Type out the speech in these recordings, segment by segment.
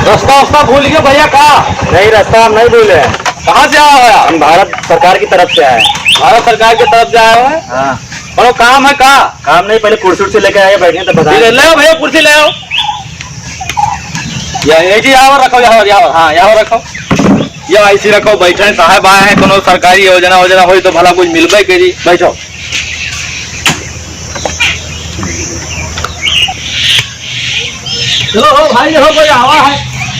रास्ता भूल गए भैया? कहाँ? नहीं, रास्ता हम नहीं भूले हैं। कहाँ से आया हो? हम भारत सरकार की तरफ से आए हैं। भारत सरकार की तरफ से आया है? हाँ। बड़ो काम है? कहाँ काम नहीं, पहले कुर्सी से लेके आए बैठे तो बता। ले आओ भैया, कुर्सी ले आओ। यहाँ रखो, यहाँ हाँ यहाँ रखो। ये ऐसी रखो, बैठे साहब आए हैं, कोनो सरकारी योजना हो तो भला कुछ मिलबे करी। बैठो। चलो भाई, देखो कोई आवा है।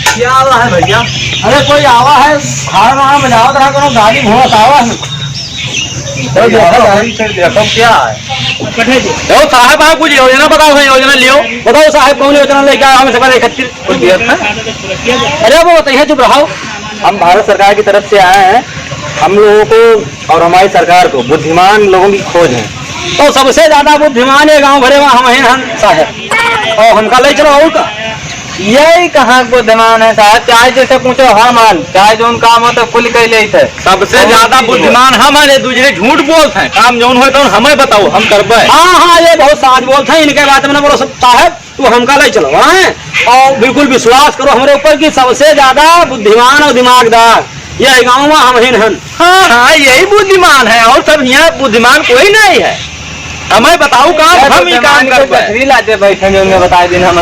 क्या आवा है भैया? अरे कोई आवा है, हार बजाओ रहा करो, गाड़ी घोड़ा आवा है। देखो क्या है। देखो साहब, आप कुछ योजना बताओ, योजना लियो। बताओ साहब, कौन योजना लेके आया? हमें सब 31। अरे वो बताइए, चुप रहो। हम भारत सरकार की तरफ से आए हैं। हम लोगों को और हमारी सरकार को बुद्धिमान लोगों की खोज है। तो सबसे ज्यादा बुद्धिमान है गांव भरे में हम हैं साहब, और हमका ले चलो। और का यही कहाँ बुद्धिमान है साहब? चाहे जैसे पूछो हम हन, चाहे जो काम हो तो कुल कह ले। सबसे ज्यादा बुद्धिमान हम हैं, दूसरे झूठ बोलते हैं। काम जौन हो तो हमें बताओ, हम करबे। हाँ, ये बहुत साज बोलते हैं। इनके बात में बोलो साहब, तू हमका ले चलो हैं, और बिल्कुल विश्वास करो हमारे ऊपर कि सबसे ज्यादा बुद्धिमान और दिमागदार यही गाँव में हम ही हैं। हाँ, यही बुद्धिमान है, और सब यहाँ बुद्धिमान कोई नहीं है। हमें बताओ काम, हम ही काम करते लाते बैठे जो बता दिन हम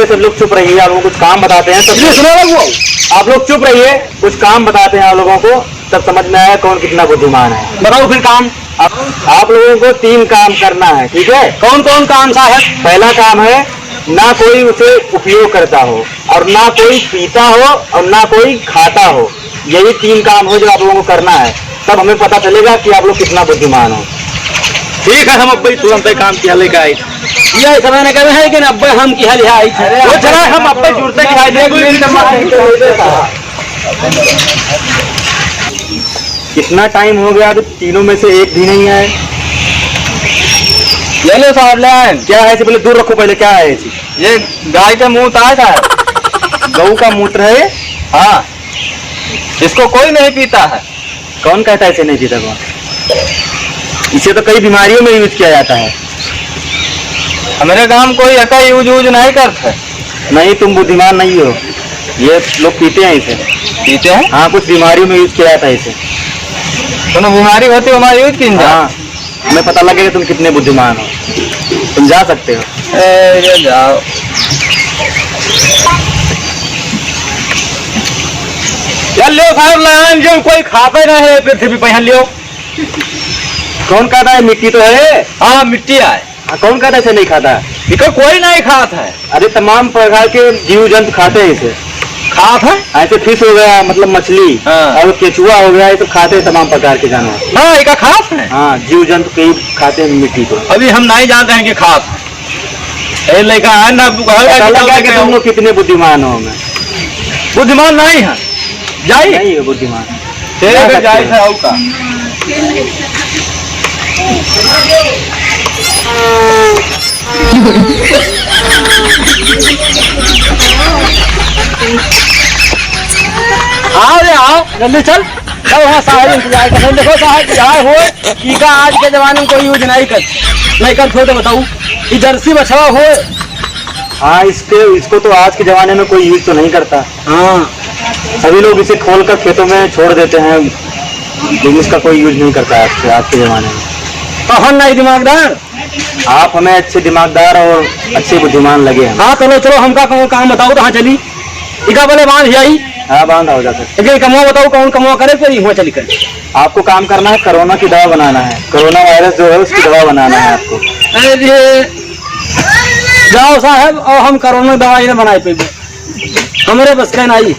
सब लोग चुप रहिए। आप लोगों को कुछ काम बताते हैं तो सुनो। आप लोग चुप रहिए, कुछ काम बताते हैं आप लोगों को, तब समझ में आया कौन कितना बुद्धिमान है। बताओ फिर काम। आप लोगों को 3 काम करना है, ठीक है? कौन कौन काम साहब? पहला काम है, ना कोई उसे उपयोग करता हो, और ना कोई पीता हो, और ना कोई खाता हो। यही 3 काम हो जो आप लोगों को करना है, तब हमें पता चलेगा कि आप लोग कितना बुद्धिमान हो। ठीक है, हम अब तुरंत काम किया लेके आए। ये समय ने कहे हैं कि अब हम किया ले आई थे, वो जरा हम अब जुड़ते कितना टाइम हो गया, अभी तीनों में से एक भी नहीं आए। ये लो साहब, लाइन क्या है? पहले दूर रखो, पहले क्या है? ये गाय का मूत्र आया था। गऊ का मूत्र है? हाँ, इसको कोई नहीं पीता है। कौन कहता है इसे नहीं पीता? कौन? इसे तो कई बीमारियों में यूज किया जाता है। हमारे गांव में कोई ऐसा यूज नहीं करता। नहीं, तुम बुद्धिमान नहीं हो। ये लोग पीते हैं इसे। पीते हैं? हाँ, कुछ बीमारियों में यूज किया जाता है इसे। तो बीमारी होती है हमारी यूज की? हाँ, हमें पता लगेगा तुम कितने बुद्धिमान हो। तुम जा सकते हो। ये जाओ। यार लो साहब, लाइन जो कोई खाता नहीं है पृथ्वी पे, यहाँ लियो। कौन खाता है? मिट्टी तो है। हाँ, मिट्टी है। कौन खाता है इसे नहीं खाता? इको कोई नहीं खाता है। अरे तमाम प्रकार के जीव जंतु खाते हैं इसे। खात है? ऐसे फिश हो गया, मतलब मछली। हाँ। और केचुआ हो गया, ये तो खाते हैं तमाम प्रकार के जानवर। हाँ, इका खात है। हाँ, जीव जंतु कई खाते हैं मिट्टी को। अभी हम नहीं जानते हैं कि खात लेकर है ना। तुम लोग कितने बुद्धिमान हो? मैं बुद्धिमान नहीं है। जाइए, नहीं हो बुद्धिमान। जाए था का। आओ रे आओ, जल्दी चल। वहाँ साहब इंतजार कर रहे। देखो साहब, क्या हो टीका आज के जमाने में कोई यूज नहीं कर तो बताऊँ, ये जर्सी बछवा हो। हाँ, इसको तो आज के जमाने में कोई यूज तो नहीं करता। हाँ, सभी लोग इसे खोलकर खेतों में छोड़ देते हैं, लेकिन इसका कोई यूज नहीं करता है आज के जमाने में। तो हम नहीं दिमागदार? आप हमें अच्छे दिमागदार और अच्छे बुद्धिमान लगे हैं। हाँ, चलो हमका काम बताओ। कहाँ चली? इका बोले बांध जाई। हाँ, बांध हो जाता है। लेकिन कमवा बताओ, कौन कमवा करे फिर वहाँ चली कर। आपको काम करना है, कोरोना की दवा बनाना है। कोरोना वायरस जो है उसकी दवा बनाना है आपको। अरे जाओ साहब, और हम कोरोना दवा ही बनाए पे हमारे बस का नहीं।